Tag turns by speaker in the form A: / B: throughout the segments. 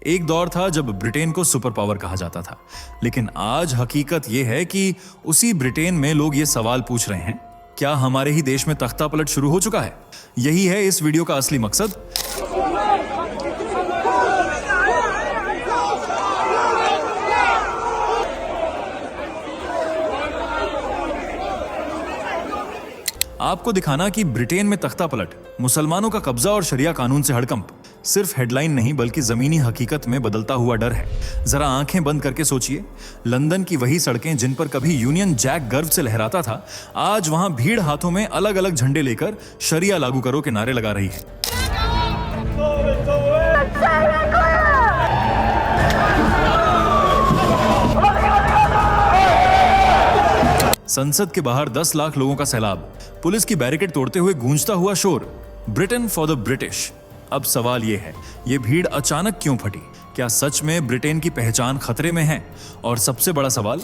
A: एक दौर था जब ब्रिटेन को सुपर पावर कहा जाता था, लेकिन आज हकीकत यह है कि उसी ब्रिटेन में लोग ये सवाल पूछ रहे हैं, क्या हमारे ही देश में तख्ता पलट शुरू हो चुका है? यही है इस वीडियो का असली मकसद। आपको दिखाना कि ब्रिटेन में तख्ता पलट, मुसलमानों का कब्जा और शरिया कानून से हड़कंप सिर्फ हेडलाइन नहीं बल्कि जमीनी हकीकत में बदलता हुआ डर है। जरा आंखें बंद करके सोचिए, लंदन की वही सड़कें जिन पर कभी यूनियन जैक गर्व से लहराता था, आज वहां भीड़ हाथों में अलग अलग झंडे लेकर शरिया लागू करो के नारे लगा रही है। संसद के बाहर 10 लाख लोगों का सैलाब, पुलिस की बैरिकेड तोड़ते हुए गूंजता हुआ शोर, ब्रिटेन फॉर द ब्रिटिश। अब सवाल यह है, ये भीड़ अचानक क्यों फटी? क्या सच में ब्रिटेन की पहचान खतरे में है? और सबसे बड़ा सवाल,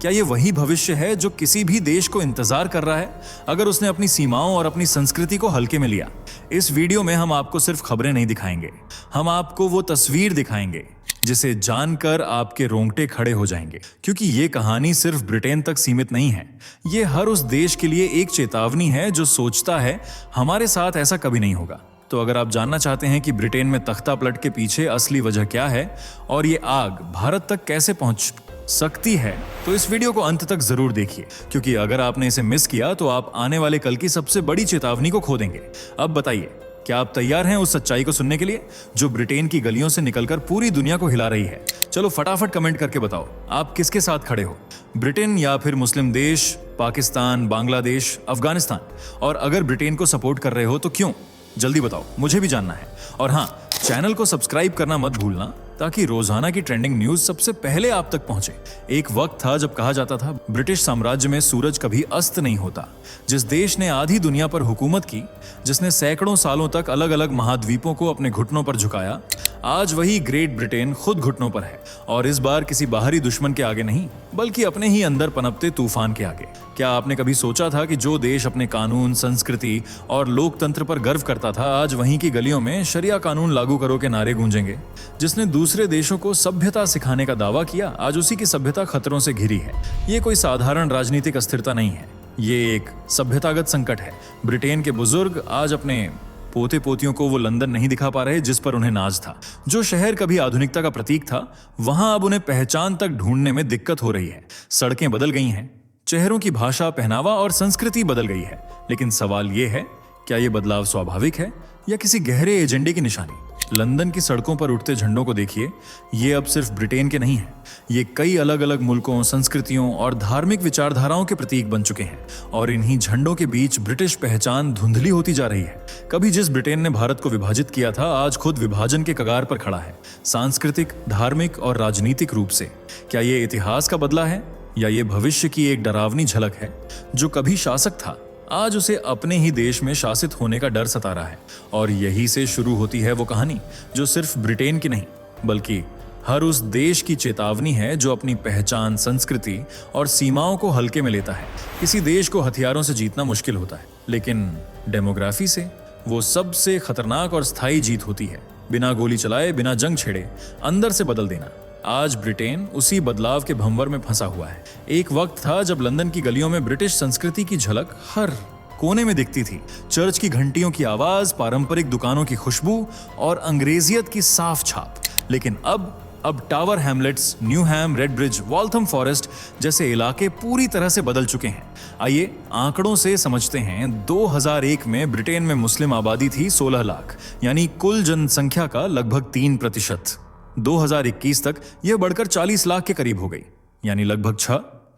A: क्या ये वही भविष्य है जो किसी भी देश को इंतजार कर रहा है अगर उसने अपनी सीमाओं और अपनी संस्कृति को हल्के में लिया? इस वीडियो में हम आपको सिर्फ खबरें नहीं दिखाएंगे, हम आपको वो तस्वीर दिखाएंगे जिसे जानकर आपके रोंगटे खड़े हो जाएंगे। क्योंकि ये कहानी सिर्फ ब्रिटेन तक सीमित नहीं है, ये हर उस देश के लिए एक चेतावनी है जो सोचता है हमारे साथ ऐसा कभी नहीं होगा। तो अगर आप जानना चाहते हैं कि ब्रिटेन में तख्ता पलट के पीछे असली वजह क्या है और ये आग भारत तक कैसे पहुंच सकती है, तो इस वीडियो को अंत तक जरूर देखिए, क्योंकि अगर आपने इसे मिस किया तो आप आने वाले कल की सबसे बड़ी चेतावनी को खो देंगे। अब बताइए, क्या आप तैयार हैं उस सच्चाई को सुनने के लिए जो ब्रिटेन की गलियों से निकलकर पूरी दुनिया को हिला रही है? चलो फटाफट कमेंट करके बताओ, आप किसके साथ खड़े हो, ब्रिटेन या फिर मुस्लिम देश, पाकिस्तान, बांग्लादेश, अफगानिस्तान? और अगर ब्रिटेन को सपोर्ट कर रहे हो तो क्यों? जल्दी बताओ, मुझे भी जानना है। और हाँ, चैनल को सब्सक्राइब करना मत भूलना ताकि रोजाना की ट्रेंडिंग न्यूज सबसे पहले आप तक पहुंचे। एक वक्त था जब कहा जाता था ब्रिटिश साम्राज्य में सूरज कभी अस्त नहीं होता। जिस देश ने आधी दुनिया पर हुकूमत की, जिसने सैकड़ों सालों तक अलग अलग महाद्वीपों को अपने घुटनों पर झुकाया, आज वही ग्रेट ब्रिटेन खुद घुटनों पर है। और इस बार किसी बाहरी दुश्मन के आगे नहीं, बल्कि अपने ही अंदर पनपते तूफान के आगे। क्या आपने कभी सोचा था कि जो देश अपने कानून, संस्कृति और लोकतंत्र पर गर्व करता था, आज वहीं की गलियों में शरिया कानून लागू करो के नारे गूंजेंगे? जिसने दूसरे देशों को सभ्यता सिखाने का दावा किया, आज उसी की सभ्यता खतरों से घिरी है। ये कोई साधारण राजनीतिक अस्थिरता नहीं है, ये एक सभ्यतागत संकट है। ब्रिटेन के बुजुर्ग आज अपने पोते पोतियों को वो लंदन नहीं दिखा पा रहे जिस पर उन्हें नाज था। जो शहर कभी आधुनिकता का प्रतीक था, वहां अब उन्हें पहचान तक ढूंढने में दिक्कत हो रही है। सड़कें बदल गई हैं, चेहरों की भाषा, पहनावा और संस्कृति बदल गई है। लेकिन सवाल ये है, क्या ये बदलाव स्वाभाविक है या किसी गहरे एजेंडे की निशानी? लंदन की सड़कों पर उठते झंडों को देखिए, ये अब सिर्फ ब्रिटेन के नहीं हैं, ये कई अलग अलग मुल्कों, संस्कृतियों और धार्मिक विचारधाराओं के प्रतीक बन चुके हैं। और इन्हीं झंडों के बीच ब्रिटिश पहचान धुंधली होती जा रही है। कभी जिस ब्रिटेन ने भारत को विभाजित किया था, आज खुद विभाजन के कगार पर खड़ा है, सांस्कृतिक, धार्मिक और राजनीतिक रूप से। क्या ये इतिहास का बदला है या ये भविष्य की एक डरावनी झलक है? जो कभी शासक था, आज उसे अपने ही देश में शासित होने का डर सता रहा है। और यही से शुरू होती है वो कहानी जो सिर्फ ब्रिटेन की नहीं, बल्कि हर उस देश की चेतावनी है जो अपनी पहचान, संस्कृति और सीमाओं को हल्के में लेता है। किसी देश को हथियारों से जीतना मुश्किल होता है, लेकिन डेमोग्राफी से वो सबसे खतरनाक और स्थायी जीत होती है। बिना गोली चलाए, बिना जंग छेड़े, अंदर से बदल देना। आज ब्रिटेन उसी बदलाव के भंवर में फंसा हुआ है। एक वक्त था जब लंदन की गलियों में ब्रिटिश संस्कृति की झलक हर कोने में दिखती थी। चर्च की घंटियों की आवाज, पारंपरिक दुकानों की खुशबू और अंग्रेजियत की साफ छाप। लेकिन अब टावर हैमलेट्स, न्यूहैम, रेडब्रिज, वॉल्थम फॉरेस्ट जैसे इलाके पूरी तरह से बदल चुके हैं। आइए आंकड़ों से समझते हैं। 2001 में ब्रिटेन में मुस्लिम आबादी थी 16 लाख, यानी कुल जनसंख्या का लगभग 3%। 2021 तक यह बढ़कर 40 लाख के करीब हो गई, यानी लगभग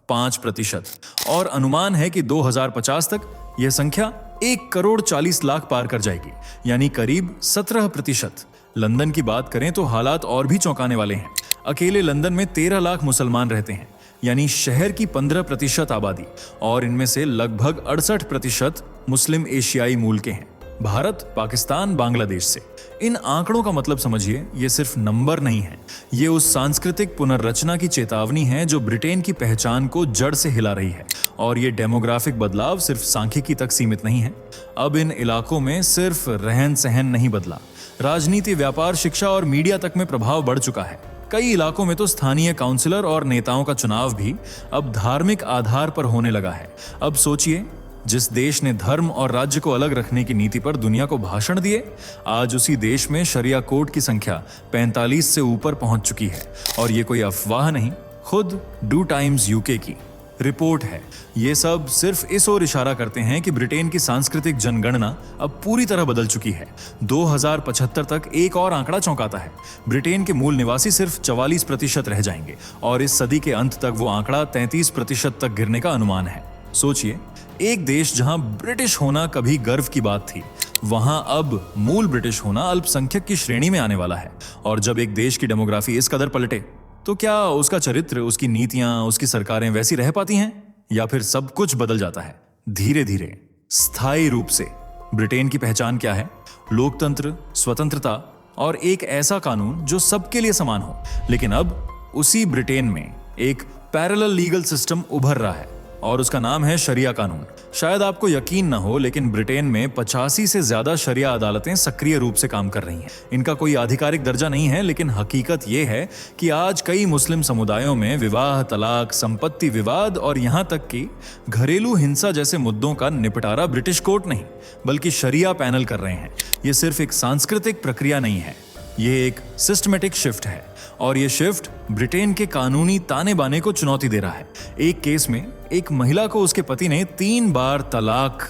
A: 5%। और अनुमान है कि 2050 तक यह संख्या 1 करोड़ 40 लाख पार कर जाएगी, यानी करीब 17%। लंदन की बात करें तो हालात और भी चौंकाने वाले हैं। अकेले लंदन में 13 लाख मुसलमान रहते हैं, यानी शहर की 15% आबादी, और इनमें से लगभग 68% मुस्लिम एशियाई मूल के हैं। भारत, पाकिस्तान, बांग्लादेश से। इन आंकड़ों का मतलब समझिए, ये सिर्फ नंबर नहीं है, ये उस सांस्कृतिक पुनर्रचना की चेतावनी है जो ब्रिटेन की पहचान को जड़ से हिला रही है। और ये डेमोग्राफिक बदलाव सिर्फ सांख्यिकी तक सीमित नहीं है। अब इन इलाकों में सिर्फ रहन सहन नहीं बदला, राजनीति, व्यापार, शिक्षा और मीडिया तक में प्रभाव बढ़ चुका है। कई इलाकों में तो स्थानीय काउंसलर और नेताओं का चुनाव भी अब धार्मिक आधार पर होने लगा है। अब सोचिए, जिस देश ने धर्म और राज्य को अलग रखने की नीति पर दुनिया को भाषण दिए, आज उसी देश में शरिया कोर्ट की संख्या 45 से ऊपर पहुंच चुकी है। और ये कोई अफवाह नहीं, खुद डू टाइम्स यूके की रिपोर्ट है। ये सब सिर्फ इस ओर इशारा करते हैं कि ब्रिटेन की सांस्कृतिक जनगणना अब पूरी तरह बदल चुकी है। 2075 तक एक और आंकड़ा चौंकाता है, ब्रिटेन के मूल निवासी सिर्फ 44% रह जाएंगे और इस सदी के अंत तक वो आंकड़ा 33% तक गिरने का अनुमान है। सोचिए, एक देश जहां ब्रिटिश होना कभी गर्व की बात थी, वहां अब मूल ब्रिटिश होना अल्पसंख्यक की श्रेणी में आने वाला है। और जब एक देश की डेमोग्राफी इस कदर पलटे, तो क्या उसका चरित्र, उसकी नीतियां, उसकी सरकारें वैसी रह पाती हैं, या फिर सब कुछ बदल जाता है धीरे धीरे, स्थायी रूप से? ब्रिटेन की पहचान क्या है? लोकतंत्र, स्वतंत्रता और एक ऐसा कानून जो सबके लिए समान हो। लेकिन अब उसी ब्रिटेन में एक पैरेलल लीगल सिस्टम उभर रहा है और उसका नाम है शरिया कानून। शायद आपको यकीन न हो, लेकिन ब्रिटेन में 85 से ज्यादा शरिया अदालतें सक्रिय रूप से काम कर रही हैं। इनका कोई आधिकारिक दर्जा नहीं है, लेकिन हकीकत यह है कि आज कई मुस्लिम समुदायों में विवाह, तलाक, संपत्ति विवाद और यहां तक कि घरेलू हिंसा जैसे मुद्दों का निपटारा ब्रिटिश कोर्ट नहीं, बल्कि शरिया पैनल कर रहे हैं। ये सिर्फ एक सांस्कृतिक प्रक्रिया नहीं है, ये एक सिस्टमेटिक शिफ्ट है। और ये शिफ्ट ब्रिटेन के कानूनी ताने बाने को चुनौती दे रहा है। एक केस में एक महिला को उसके पति ने 3 बार तलाक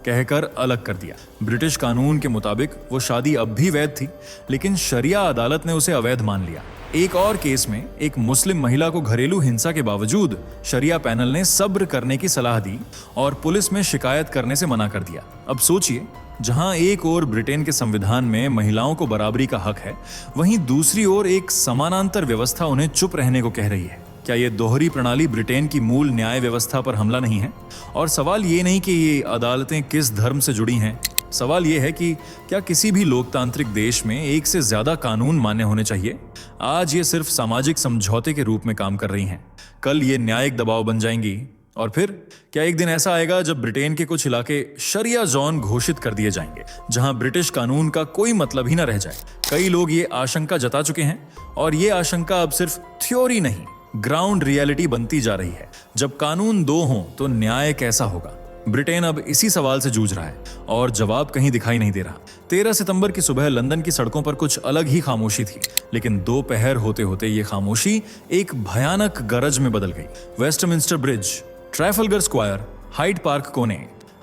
A: कहकर अलग कर दिया। ब्रिटिश कानून के मुताबिक वो शादी अब भी वैध थी, लेकिन शरिया अदालत ने उसे अवैध मान लिया। एक और केस में एक मुस्लिम महिला को घरेलू हिंसा के बावजूद शरिया पैनल ने सब्र करने की सलाह दी और पुलिस में शिकायत करने से मना कर दिया। अब सोचिए, जहां एक ओर ब्रिटेन के संविधान में महिलाओं को बराबरी का हक है, वहीं दूसरी ओर एक समानांतर व्यवस्था उन्हें चुप रहने को कह रही है। क्या ये दोहरी प्रणाली ब्रिटेन की मूल न्याय व्यवस्था पर हमला नहीं है? और सवाल ये नहीं कि ये अदालतें किस धर्म से जुड़ी हैं, सवाल ये है कि क्या किसी भी लोकतांत्रिक देश में एक से ज्यादा कानून मान्य होने चाहिए? आज ये सिर्फ सामाजिक समझौते के रूप में काम कर रही हैं, कल ये न्यायिक दबाव बन जाएंगी। और फिर क्या एक दिन ऐसा आएगा जब ब्रिटेन के कुछ इलाके शरिया जोन घोषित कर दिए जाएंगे, जहां ब्रिटिश कानून का कोई मतलब ही न रह जाए? कई लोग ये आशंका जता चुके हैं और ये आशंका अब सिर्फ थ्योरी नहीं, ग्राउंड रियलिटी बनती जा रही है। जब कानून दो हों तो न्याय कैसा होगा? ब्रिटेन अब इसी सवाल से जूझ रहा है और जवाब कहीं दिखाई नहीं दे रहा। 13 सितंबर की सुबह लंदन की सड़कों पर कुछ अलग ही खामोशी थी, लेकिन दोपहर होते होते ये खामोशी एक भयानक गरज में बदल गई। Westminster bridge, Trafalgar square, Hyde Park कोने,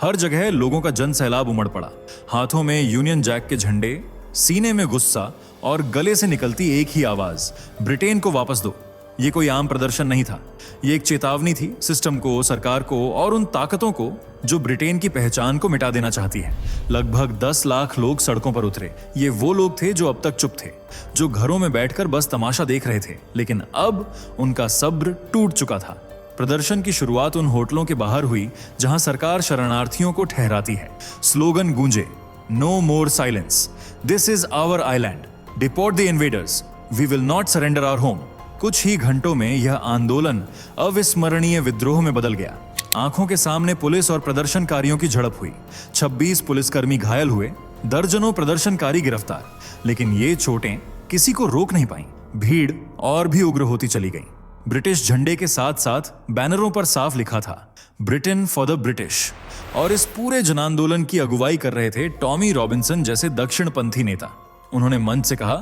A: हर जगह लोगों का जन सैलाब उमड़ पड़ा। हाथों में यूनियन जैक के झंडे, सीने में गुस्सा और गले से निकलती एक ही आवाज, ब्रिटेन को वापस दो। ये कोई आम प्रदर्शन नहीं था, ये एक चेतावनी थी सिस्टम को, सरकार को और उन ताकतों को जो ब्रिटेन की पहचान को मिटा देना चाहती है। लगभग 10 लाख लोग सड़कों पर उतरे। ये वो लोग थे जो अब तक चुप थे, जो घरों में बैठकर बस तमाशा देख रहे थे, लेकिन अब उनका सब्र टूट चुका था। प्रदर्शन की शुरुआत उन होटलों के बाहर हुई जहां सरकार शरणार्थियों को ठहराती है। स्लोगन गूंजे, no more silence, this is our island, deport the invaders, we will not surrender our home. कुछ ही घंटों में यह आंदोलन अविस्मरणीय विद्रोह में बदल गया। आंखों के सामने पुलिस और प्रदर्शनकारियों की झड़प हुई। 26 पुलिसकर्मी घायल हुए, दर्जनों प्रदर्शनकारी गिरफ्तार। लेकिन ये चोटें किसी को रोक नहीं पाई। भीड़ और भी उग्र होती चली गई। ब्रिटिश झंडे के साथ साथ बैनरों पर साफ लिखा था, ब्रिटेन फॉर द ब्रिटिश। और इस पूरे जनांदोलन की अगुवाई कर रहे थे टॉमी रॉबिन्सन जैसे दक्षिणपंथी नेता। उन्होंने मंच से कहा,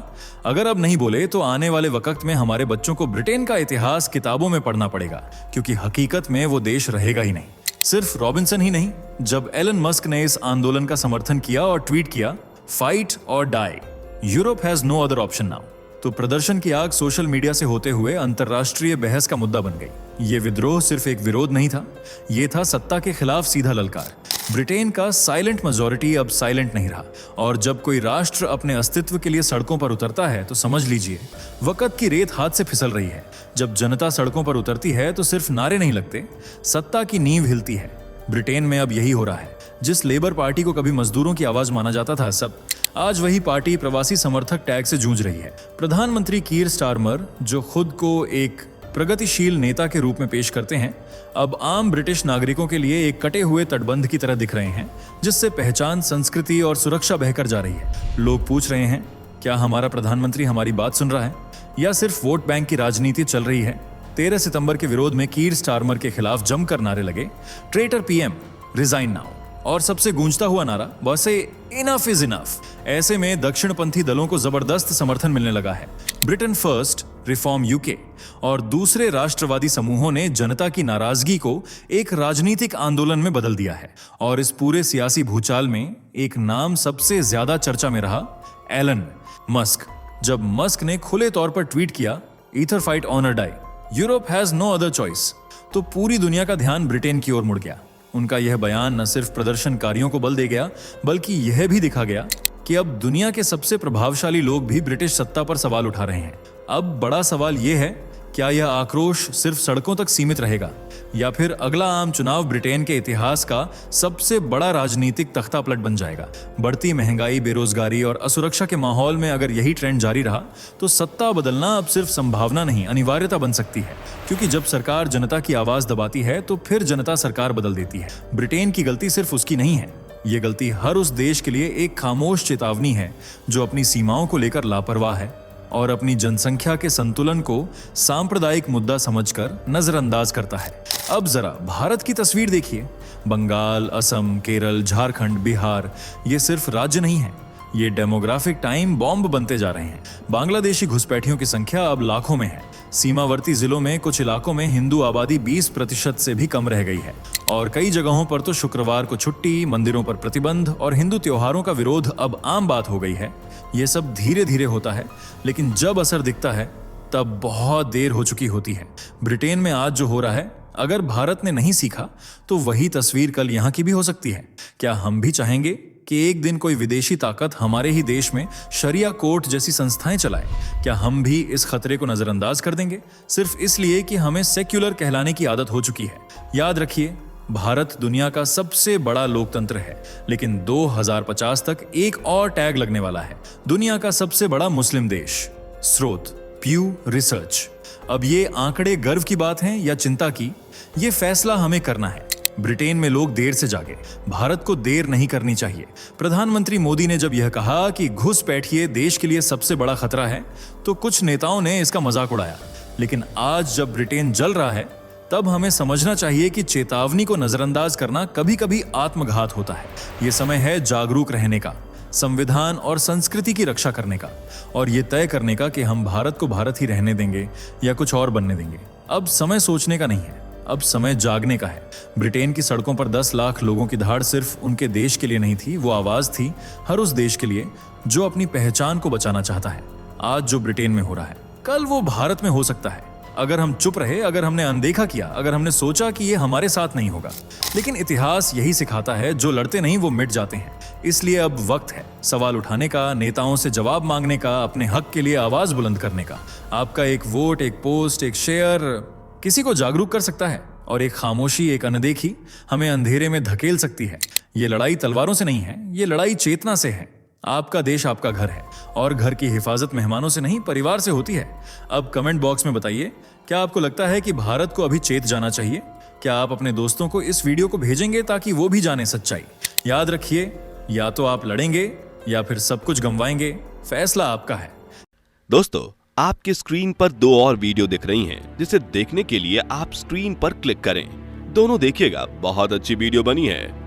A: अगर अब नहीं बोले तो आने वाले वक्त में हमारे बच्चों को ब्रिटेन का इतिहास किताबों में पढ़ना पड़ेगा, क्योंकि हकीकत में वो देश रहेगा ही नहीं। सिर्फ रॉबिन्सन ही नहीं, जब एलन मस्क ने इस आंदोलन का समर्थन किया और ट्वीट किया, फाइट और die, Europe has no other option now, तो प्रदर्शन की आग सोशल मीडिया से होते हुए अंतर्राष्ट्रीय बहस का मुद्दा बन गई। ये विद्रोह सिर्फ एक विरोध नहीं था, ये था सत्ता के खिलाफ सीधा ललकार। ब्रिटेन का साइलेंट मेजॉरिटी अब साइलेंट नहीं रहा, और जब कोई राष्ट्र अपने अस्तित्व के लिए सड़कों पर उतरता है तो समझ लीजिए वक्त की रेत हाथ से फिसल रही है। जब जनता सड़कों पर उतरती है तो सिर्फ नारे नहीं लगते, सत्ता की नींव हिलती है। ब्रिटेन में अब यही हो रहा है। जिस लेबर पार्टी को कभी मजदूरों की आवाज माना जाता था, सब आज वही पार्टी प्रवासी समर्थक टैग से जूझ रही है। प्रधानमंत्री कीर स्टारमर, जो खुद को एक प्रगतिशील नेता के रूप में पेश करते हैं, अब आम ब्रिटिश नागरिकों के लिए एक कटे हुए तटबंध की तरह दिख रहे हैं, जिससे पहचान, संस्कृति और सुरक्षा बहकर जा रही है। लोग पूछ रहे हैं, क्या हमारा प्रधानमंत्री हमारी बात सुन रहा है या सिर्फ वोट बैंक की राजनीति चल रही है? 13 सितंबर के विरोध में कीर स्टारमर के खिलाफ जमकर नारे लगे, ट्रेटर पीएम, रिजाइन नाउ, और सबसे गूंजता हुआ नारा, बसे इनफ इज इनफ। ऐसे में दक्षिणपंथी दलों को जबरदस्त समर्थन मिलने लगा है। ब्रिटेन फर्स्ट, रिफॉर्म यूके और दूसरे राष्ट्रवादी समूहों ने जनता की नाराजगी को एक राजनीतिक आंदोलन में बदल दिया है। और इस पूरे सियासी भूचाल में एक नाम सबसे ज्यादा चर्चा में रहा, एलन मस्क। जब मस्क ने खुले तौर पर ट्वीट किया, either fight on a die, Europe has no other choice, तो पूरी दुनिया का ध्यान ब्रिटेन की ओर मुड़ गया। उनका यह बयान न सिर्फ प्रदर्शनकारियों को बल दे गया, बल्कि यह भी दिखा गया कि अब दुनिया के सबसे प्रभावशाली लोग भी ब्रिटिश सत्ता पर सवाल उठा रहे हैं। अब बड़ा सवाल यह है, क्या यह आक्रोश सिर्फ सड़कों तक सीमित रहेगा या फिर अगला आम चुनाव ब्रिटेन के इतिहास का सबसे बड़ा राजनीतिक तख्तापलट बन जाएगा? बढ़ती महंगाई, बेरोजगारी और असुरक्षा के माहौल में अगर यही ट्रेंड जारी रहा तो सत्ता बदलना अब सिर्फ संभावना नहीं, अनिवार्यता बन सकती है। क्योंकि जब सरकार जनता की आवाज दबाती है तो फिर जनता सरकार बदल देती है। ब्रिटेन की गलती सिर्फ उसकी नहीं है, ये गलती हर उस देश के लिए एक खामोश चेतावनी है जो अपनी सीमाओं को लेकर लापरवाह है और अपनी जनसंख्या के संतुलन को सांप्रदायिक मुद्दा समझकर नजरअंदाज करता है। अब जरा भारत की तस्वीर देखिए। बंगाल, असम, केरल, झारखंड, बिहार, ये सिर्फ राज्य नहीं है, ये डेमोग्राफिक टाइम बॉम्ब बनते जा रहे हैं। बांग्लादेशी घुसपैठियों की संख्या अब लाखों में है। सीमावर्ती जिलों में कुछ इलाकों में हिंदू आबादी 20% से भी कम रह गई है और कई जगहों पर तो शुक्रवार को छुट्टी, मंदिरों पर प्रतिबंध और हिंदू त्योहारों का विरोध अब आम बात हो गई है। ये सब धीरे धीरे होता है, लेकिन जब असर दिखता है तब बहुत देर हो चुकी होती है। ब्रिटेन में आज जो हो रहा है, अगर भारत ने नहीं सीखा तो वही तस्वीर कल यहाँ की भी हो सकती है। क्या हम भी चाहेंगे कि एक दिन कोई विदेशी ताकत हमारे ही देश में शरिया कोर्ट जैसी संस्थाएं चलाए? क्या हम भी इस खतरे को नजरअंदाज कर देंगे सिर्फ इसलिए कि हमें सेक्युलर कहलाने की आदत हो चुकी है? याद रखिए, भारत दुनिया का सबसे बड़ा लोकतंत्र है, लेकिन 2050 तक एक और टैग लगने वाला है, दुनिया का सबसे बड़ा मुस्लिम देश। स्रोत, प्यू रिसर्च। अब ये आंकड़े गर्व की बात हैं या चिंता की, ये फैसला हमें करना है। ब्रिटेन में लोग देर से जागे, भारत को देर नहीं करनी चाहिए। प्रधानमंत्री मोदी ने जब यह कहा कि घुसपैठिए देश के लिए सबसे बड़ा खतरा है, तो कुछ नेताओं ने इसका मजाक उड़ाया। लेकिन आज जब ब्रिटेन जल रहा है, तब हमें समझना चाहिए कि चेतावनी को नजरअंदाज करना कभी कभी आत्मघात होता है। ये समय है जागरूक रहने का, संविधान और संस्कृति की रक्षा करने का, और ये तय करने का कि हम भारत को भारत ही रहने देंगे या कुछ और बनने देंगे। अब समय सोचने का नहीं है, अब समय जागने का है। ब्रिटेन की सड़कों पर 10 लाख लोगों की दहाड़ सिर्फ उनके देश के लिए नहीं थी, वो आवाज थी हर उस देश के लिए जो अपनी पहचान को बचाना चाहता है। आज जो ब्रिटेन में हो रहा है, कल वो भारत में हो सकता है। अगर हम चुप रहे, अगर हमने अनदेखा किया, अगर हमने सोचा कि ये हमारे साथ नहीं होगा। लेकिन इतिहास यही सिखाता है, जो लड़ते नहीं वो मिट जाते हैं। इसलिए अब वक्त है सवाल उठाने का, नेताओं से जवाब मांगने का, अपने हक के लिए आवाज बुलंद करने का। आपका एक वोट, एक पोस्ट, एक शेयर किसी को जागरूक कर सकता है, और एक खामोशी, एक अनदेखी हमें अंधेरे में धकेल सकती है। ये लड़ाई तलवारों से नहीं है, ये लड़ाई चेतना से है। आपका देश आपका घर है, और घर की हिफाजत मेहमानों से नहीं, परिवार से होती है। अब कमेंट बॉक्स में बताइए, क्या आपको लगता है कि भारत को अभी चेत जाना चाहिए? क्या आप अपने दोस्तों को इस वीडियो को भेजेंगे ताकि वो भी जाने सच्चाई? याद रखिए, या तो आप लड़ेंगे या फिर सब कुछ गंवाएंगे, फैसला आपका है।
B: दोस्तों, आपके स्क्रीन पर 2 और वीडियो दिख रही हैं, जिसे देखने के लिए आप स्क्रीन पर क्लिक करें। दोनों देखिएगा, बहुत अच्छी वीडियो बनी है।